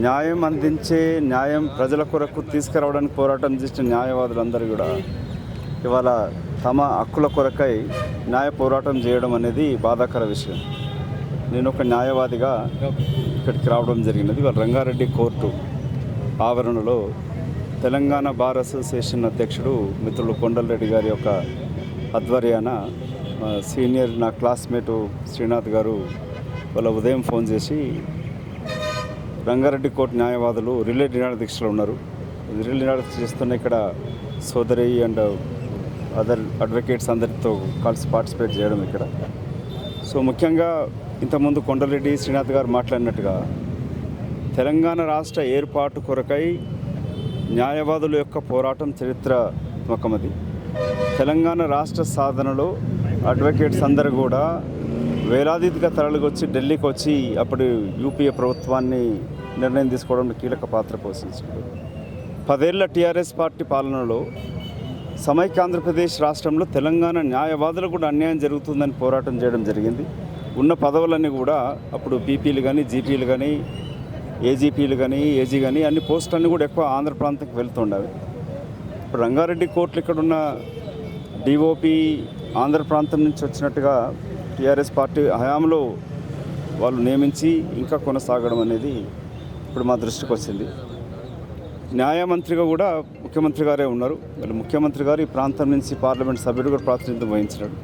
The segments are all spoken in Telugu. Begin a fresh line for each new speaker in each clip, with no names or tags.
న్యాయం అందించే న్యాయం ప్రజల కొరకు తీసుకురావడానికి పోరాటం చేసిన న్యాయవాదులందరూ కూడా ఇవాళ తమ హక్కుల కొరకై న్యాయ పోరాటం చేయడం అనేది బాధాకర విషయం. నేను ఒక న్యాయవాదిగా ఇక్కడికి రావడం జరిగినది. ఇవాళ రంగారెడ్డి కోర్టు ఆవరణలో తెలంగాణ బార్ అసోసియేషన్ అధ్యక్షుడు మిత్రులు కొండలరెడ్డి గారి యొక్క ఆధ్వర్యాన సీనియర్ నా క్లాస్మేటు శ్రీనాథ్ గారు వాళ్ళ ఉదయం ఫోన్ చేసి రంగారెడ్డి కోర్టు న్యాయవాదులు రిలే నిరాహార దీక్షలో ఉన్నారు. రిలే నిరాహార దీక్ష చేస్తున్న ఇక్కడ సోదరి అండ్ అదర్ అడ్వకేట్స్ అందరితో కలిసి పార్టిసిపేట్ చేయడం ఇక్కడ. సో ముఖ్యంగా ఇంతకుముందు కొండలరెడ్డి శ్రీనాథ్ గారు మాట్లాడినట్టుగా తెలంగాణ రాష్ట్ర ఏర్పాటు కొరకై న్యాయవాదుల యొక్క పోరాటం చరిత్రాత్మకమది. తెలంగాణ రాష్ట్ర సాధనలో అడ్వకేట్స్ అందరూ కూడా వేలాదిగా తరలిగొచ్చి ఢిల్లీకి వచ్చి అప్పుడు యూపీఏ ప్రభుత్వాన్ని నిర్ణయం తీసుకోవడంలో కీలక పాత్ర పోషించారు. 10 ఏళ్ల టీఆర్ఎస్ పార్టీ పాలనలో సమైక్య ఆంధ్రప్రదేశ్ రాష్ట్రంలో తెలంగాణ న్యాయవాదులకు కూడా అన్యాయం జరుగుతుందని పోరాటం చేయడం జరిగింది. ఉన్న పదవులన్నీ కూడా అప్పుడు పీపీలు కానీ జీపీలు కానీ ఏజీపీలు కానీ ఏజీ కానీ అన్ని పోస్టులన్నీ కూడా ఎక్కువ ఆంధ్ర ప్రాంతంకి వెళ్తుండవి. ఇప్పుడు రంగారెడ్డి కోర్టులు ఇక్కడ ఉన్న డిఓపి ఆంధ్ర ప్రాంతం నుంచి వచ్చినట్టుగా టీఆర్ఎస్ పార్టీ హయాంలో వాళ్ళు నియమించి ఇంకా కొనసాగడం అనేది ఇప్పుడు మా దృష్టికి వచ్చింది. న్యాయమంత్రిగా కూడా ముఖ్యమంత్రి గారే ఉన్నారు. వాళ్ళు ముఖ్యమంత్రి గారు ఈ ప్రాంతం నుంచి పార్లమెంట్ సభ్యుడు కూడా ప్రాతినిధ్యం వహించినాడు.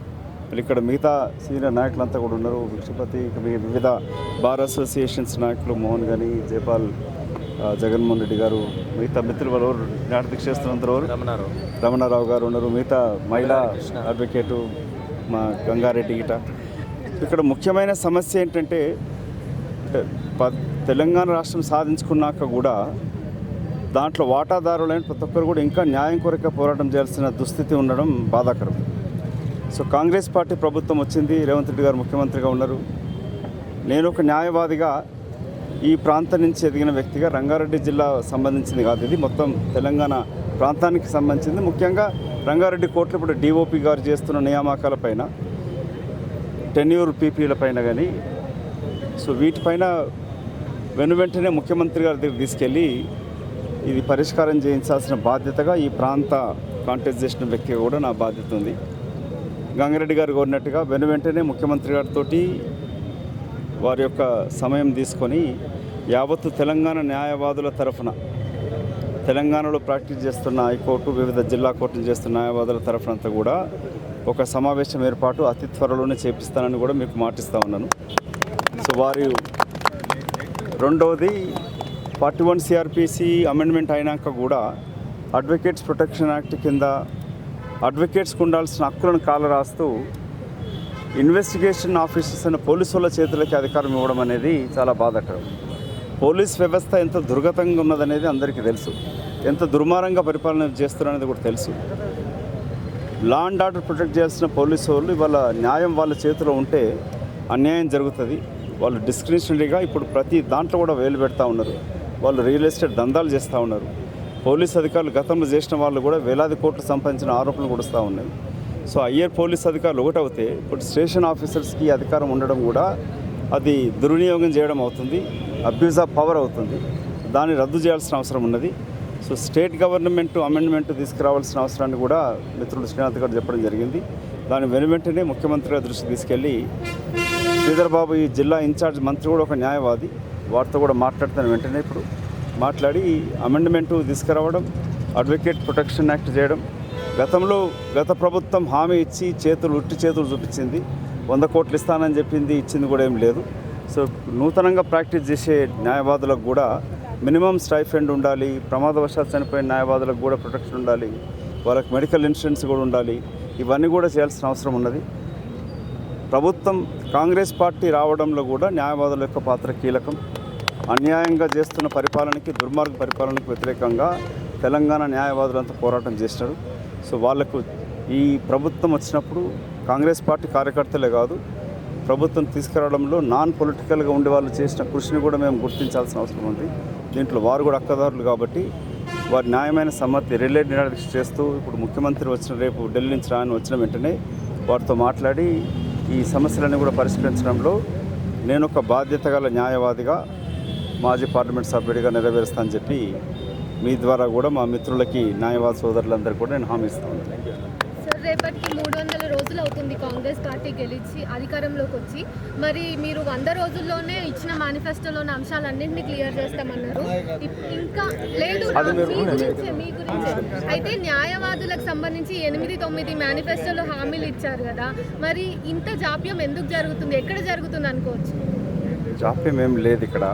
వాళ్ళు ఇక్కడ మిగతా సీనియర్ నాయకులంతా కూడా ఉన్నారు. విక్షపతి వివిధ బార్ అసోసియేషన్స్ నాయకులు మోహన్ కానీ జయపాల్ జగన్మోహన్ రెడ్డి గారు మిగతా మిత్రులు వాళ్ళు నిరాహార దీక్ష చేస్తున్నందరూ రమణారావు గారు ఉన్నారు. మిగతా మహిళా అడ్వకేటు మా గంగారెడ్డి గిట. ఇక్కడ ముఖ్యమైన సమస్య ఏంటంటే తెలంగాణ రాష్ట్రం సాధించుకున్నాక కూడా దాంట్లో వాటాదారులైన ప్రతి ఒక్కరు కూడా ఇంకా న్యాయం కొరకే పోరాటం చేయాల్సిన దుస్థితి ఉండడం బాధాకరం. సో కాంగ్రెస్ పార్టీ ప్రభుత్వం వచ్చింది, రేవంత్ రెడ్డి గారు ముఖ్యమంత్రిగా ఉన్నారు. నేను ఒక న్యాయవాదిగా ఈ ప్రాంతం నుంచి ఎదిగిన వ్యక్తిగా రంగారెడ్డి జిల్లా సంబంధించింది కాదు, ఇది మొత్తం తెలంగాణ ప్రాంతానికి సంబంధించింది. ముఖ్యంగా రంగారెడ్డి కోర్టులో ఇప్పుడు డిఓపి గారు చేస్తున్న నియామకాల పైన, టెన్యూర్ పీపీల పైన కానీ సో వీటిపైన వెంటనే ముఖ్యమంత్రి గారి దగ్గర తీసుకెళ్ళి ఇది పరిష్కారం చేయించాల్సిన బాధ్యతగా ఈ ప్రాంత కాంటెస్ట్ చేసిన వ్యక్తిగా కూడా నా బాధ్యత ఉంది. గంగారెడ్డి గారు కోరినట్టుగా వెంటనే ముఖ్యమంత్రి గారితో వారి యొక్క సమయం తీసుకొని యావత్తు తెలంగాణ న్యాయవాదుల తరఫున తెలంగాణలో ప్రాక్టీస్ చేస్తున్న హైకోర్టు వివిధ జిల్లా కోర్టులు చేస్తున్న న్యాయవాదుల తరఫునంతా కూడా ఒక సమావేశం ఏర్పాటు అతి త్వరలోనే చేపిస్తానని కూడా మీకు మాటిస్తూ ఉన్నాను. సో వారి రెండవది 41 సిఆర్పిసి అమెండ్మెంట్ అయినాక కూడా అడ్వకేట్స్ ప్రొటెక్షన్ యాక్ట్ కింద అడ్వకేట్స్కి ఉండాల్సిన హక్కులను కాలరాస్తూ ఇన్వెస్టిగేషన్ ఆఫీసర్స్ అయిన పోలీసుల చేతులకి అధికారం ఇవ్వడం అనేది చాలా బాధాకరం. పోలీస్ వ్యవస్థ ఎంత దుర్గతంగా ఉన్నదనేది అందరికీ తెలుసు, ఎంత దుర్మార్గంగా పరిపాలన చేస్తున్నారనేది కూడా తెలుసు. లా అండ్ ఆర్డర్ ప్రొటెక్ట్ చేయాల్సిన పోలీసు వాళ్ళు ఇవాళ న్యాయం వాళ్ళ చేతిలో ఉంటే అన్యాయం జరుగుతుంది. వాళ్ళు డిస్క్రిషనరీగా ఇప్పుడు ప్రతి దాంట్లో కూడా వేలు పెడతా ఉన్నారు. వాళ్ళు రియల్ ఎస్టేట్ దందాలు చేస్తూ ఉన్నారు. పోలీస్ అధికారులు గతంలో చేసిన వాళ్ళు కూడా వేలాది కోట్లు సంపాదించిన ఆరోపణలు కూడా వస్తూ ఉన్నాయి. సో అయ్యర్ పోలీస్ అధికారులు ఒకటవుతే ఇప్పుడు స్టేషన్ ఆఫీసర్స్కి అధికారం ఉండడం కూడా అది దుర్వినియోగం చేయడం అవుతుంది, అబ్యూజ్ ఆఫ్ పవర్ అవుతుంది. దాన్ని రద్దు చేయాల్సిన అవసరం ఉన్నది. సో స్టేట్ గవర్నమెంట్ అమెండ్మెంట్ తీసుకురావాల్సిన అవసరాన్ని కూడా మిత్రులు శ్రీనాథ్ గారు చెప్పడం జరిగింది. దాని వెంటనే ముఖ్యమంత్రి గారి దృష్టికి తీసుకెళ్ళి శ్రీధర్ బాబు ఈ జిల్లా ఇన్ఛార్జ్ మంత్రి కూడా ఒక న్యాయవాది, వారితో కూడా మాట్లాడుతాను వెంటనే ఇప్పుడు మాట్లాడి అమెండ్మెంటు తీసుకురావడం, అడ్వకేట్ ప్రొటెక్షన్ యాక్ట్ చేయడం. గత ప్రభుత్వం హామీ ఇచ్చి ఉట్టి చేతులు చూపించింది, 100 కోట్లు ఇస్తానని చెప్పింది, ఇచ్చింది కూడా ఏం లేదు. సో నూతనంగా ప్రాక్టీస్ చేసే న్యాయవాదులకు కూడా మినిమం స్టైఫండ్ ఉండాలి, ప్రమాదవశాత్తు చనిపోయిన న్యాయవాదులకు కూడా ప్రొటెక్షన్ ఉండాలి, వాళ్ళకి మెడికల్ ఇన్సూరెన్స్ కూడా ఉండాలి. ఇవన్నీ కూడా చేయాల్సిన అవసరం ఉన్నది. ప్రభుత్వం కాంగ్రెస్ పార్టీ రావడంలో కూడా న్యాయవాదుల యొక్క పాత్ర కీలకం. అన్యాయంగా చేస్తున్న పరిపాలనకి, దుర్మార్గ పరిపాలనకు వ్యతిరేకంగా తెలంగాణ న్యాయవాదులంతా పోరాటం చేసినారు. సో వాళ్లకు ఈ ప్రభుత్వం వచ్చినప్పుడు కాంగ్రెస్ పార్టీ కార్యకర్తలే కాదు, ప్రభుత్వం తీసుకురావడంలో నాన్ పొలిటికల్గా ఉండే వాళ్ళు చేసిన కృషిని కూడా మేము గుర్తించాల్సిన అవసరం ఉంది. దీంట్లో వారు కూడా హక్కుదారులు కాబట్టి వారి న్యాయమైన సమ్మతి రిలేట్ నిరాకరణ చేస్తూ ఇప్పుడు ముఖ్యమంత్రి రేపు ఢిల్లీ నుంచి వచ్చిన వెంటనే వారితో మాట్లాడి ఈ సమస్యలన్నీ కూడా పరిష్కరించడంలో నేను ఒక బాధ్యత గల న్యాయవాదిగా మాజీ పార్లమెంట్ సభ్యుడిగా నెరవేరుస్తానని చెప్పి మీ ద్వారా కూడా మా మిత్రులకి న్యాయవాద సోదరులందరికీ కూడా నేను హామీ ఇస్తాను.
సార్, రేపటికి 300 రోజులు అవుతుంది కాంగ్రెస్ పార్టీ గెలిచి అధికారంలోకి వచ్చి. మరి మీరు 100 రోజుల్లోనే ఇచ్చిన మేనిఫెస్టోలోని అంశాలన్నింటినీ క్లియర్ చేస్తామన్నారు. ఇంకా లేదు, మీ గురించే. అయితే న్యాయవాదులకు సంబంధించి 8-9 మేనిఫెస్టోలో హామీలు ఇచ్చారు కదా, మరి ఇంత జాప్యం ఎందుకు జరుగుతుంది? ఎక్కడ జరుగుతుంది అనుకోవచ్చు?
జాప్యం ఏం లేదు, ఇక్కడ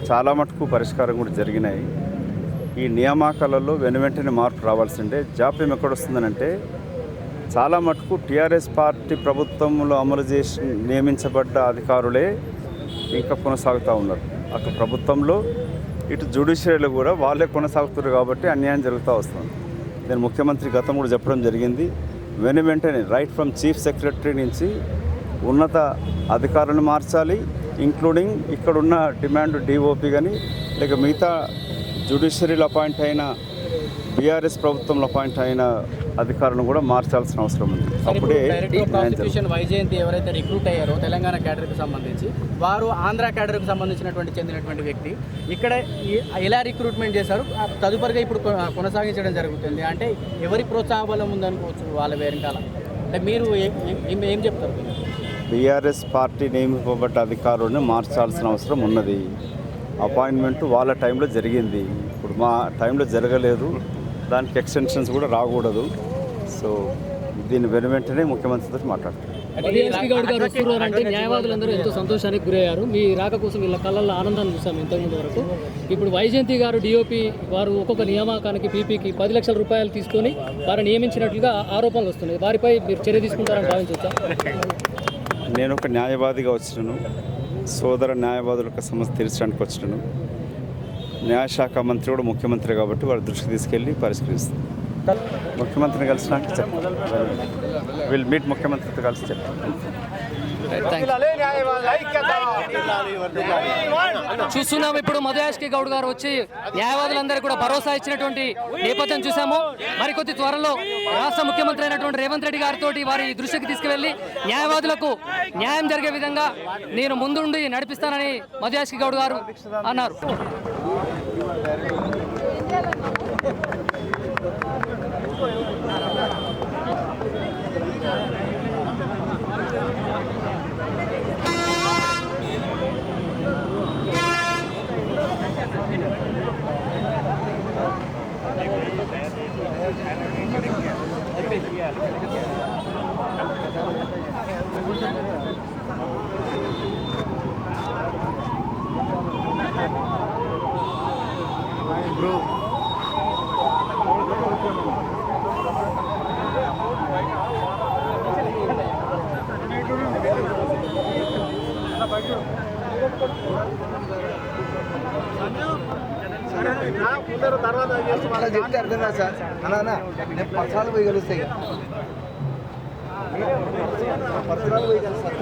చాలా మటుకు పరిష్కారం కూడా జరిగినాయి. ఈ నియామకాలలో వెనువెంటనే మార్పు రావాల్సిందే. జాప్యం ఎక్కడొస్తుందనంటే చాలా మటుకు టీఆర్ఎస్ పార్టీ ప్రభుత్వంలో అమలు చేసి నియమించబడ్డ అధికారులే ఇంకా కొనసాగుతూ ఉన్నారు. అటు ప్రభుత్వంలో ఇటు జ్యుడిషియరీలో కూడా వాళ్ళే కొనసాగుతున్నారు కాబట్టి అన్యాయం జరుగుతూ వస్తుంది. నేను ముఖ్యమంత్రి గతం కూడా చెప్పడం జరిగింది, వెంటనే రైట్ ఫ్రమ్ చీఫ్ సెక్రటరీ నుంచి ఉన్నత అధికారులను మార్చాలి, ఇంక్లూడింగ్ ఇక్కడున్న డిమాండ్ డిఓపి కానీ లేక మిగతా జ్యుడిషియరీలో అపాయింట్ అయిన బీఆర్ఎస్ ప్రభుత్వంలో అపాయింట్ అయిన అధికారులను కూడా మార్చాల్సిన అవసరం ఉంది. అప్పుడే
ప్రాసిక్యూషన్ వైజయంతి ఎవరైతే రిక్రూట్ అయ్యారో తెలంగాణ క్యాడర్కి సంబంధించి, వారు ఆంధ్ర క్యాడర్కి చెందినటువంటి వ్యక్తి ఇక్కడ ఎలా రిక్రూట్మెంట్ చేశారు, తదుపరిగా ఇప్పుడు కొనసాగించడం జరుగుతుంది అంటే ఎవరి ప్రోత్సాహ బలం ఉందనుకోవచ్చు వాళ్ళ వెనకాల? అంటే మీరు ఏం చెప్తారు?
బీఆర్ఎస్ పార్టీ నియమింపబడ్డ అధికారులను మార్చాల్సిన అవసరం ఉన్నది. అపాయింట్మెంట్ వాళ్ళ టైంలో జరిగింది, ఇప్పుడు మా టైంలో జరగలేదు, దానికి ఎక్స్టెన్షన్స్ కూడా రాకూడదు. సో దీన్ని వెంటనే ముఖ్యమంత్రితో మాట్లాడతారు.
అంటే న్యాయవాదులందరూ ఎంతో సంతోషానికి గురయ్యారు. మీ రాక కోసం వీళ్ళ కళ్ళల్లో ఆనందాన్ని చూసాము ఇంతకుముందు వరకు. ఇప్పుడు వైజయంతి గారు డిఓపి వారు ఒక్కొక్క నియామకానికి పీపీకి 10 లక్షల రూపాయలు తీసుకొని వారు నియమించినట్లుగా ఆరోపణలు వస్తున్నాయి. వారిపై మీరు చర్య తీసుకుంటారని భావించవచ్చా?
నేను ఒక న్యాయవాదిగా వచ్చినాను, సోదర న్యాయవాదులకు సమస్య తీర్చడానికి వచ్చినాను. న్యాయశాఖ మంత్రి కూడా ముఖ్యమంత్రి కాబట్టి వారి దృష్టికి తీసుకెళ్ళి పరిష్కరిస్తాను. ముఖ్యమంత్రిని కలిసినాక చెప్తాను, వీళ్ళు మీట్ ముఖ్యమంత్రితో కలిసి చెప్తాను.
చూస్తున్నాము ఇప్పుడు మధుయాష్కి గౌడ్ గారు వచ్చి న్యాయవాదులందరూ కూడా భరోసా ఇచ్చినటువంటి నేపథ్యం చూసాము. మరికొద్ది త్వరలో రాష్ట్ర ముఖ్యమంత్రి అయినటువంటి రేవంత్ రెడ్డి గారితో వారి దృష్టికి తీసుకువెళ్లి న్యాయవాదులకు న్యాయం జరిగే విధంగా నేను ముందుండి నడిపిస్తానని మధుయాష్కి గౌడ్ గారు అన్నారు.
తర్వాత చెప్తే అర్థం కాదు సార్. అన్నా నేను పర్సనల్ పోయి కలుస్తాయి, పర్సనల్ పోయి కలుస్తాను.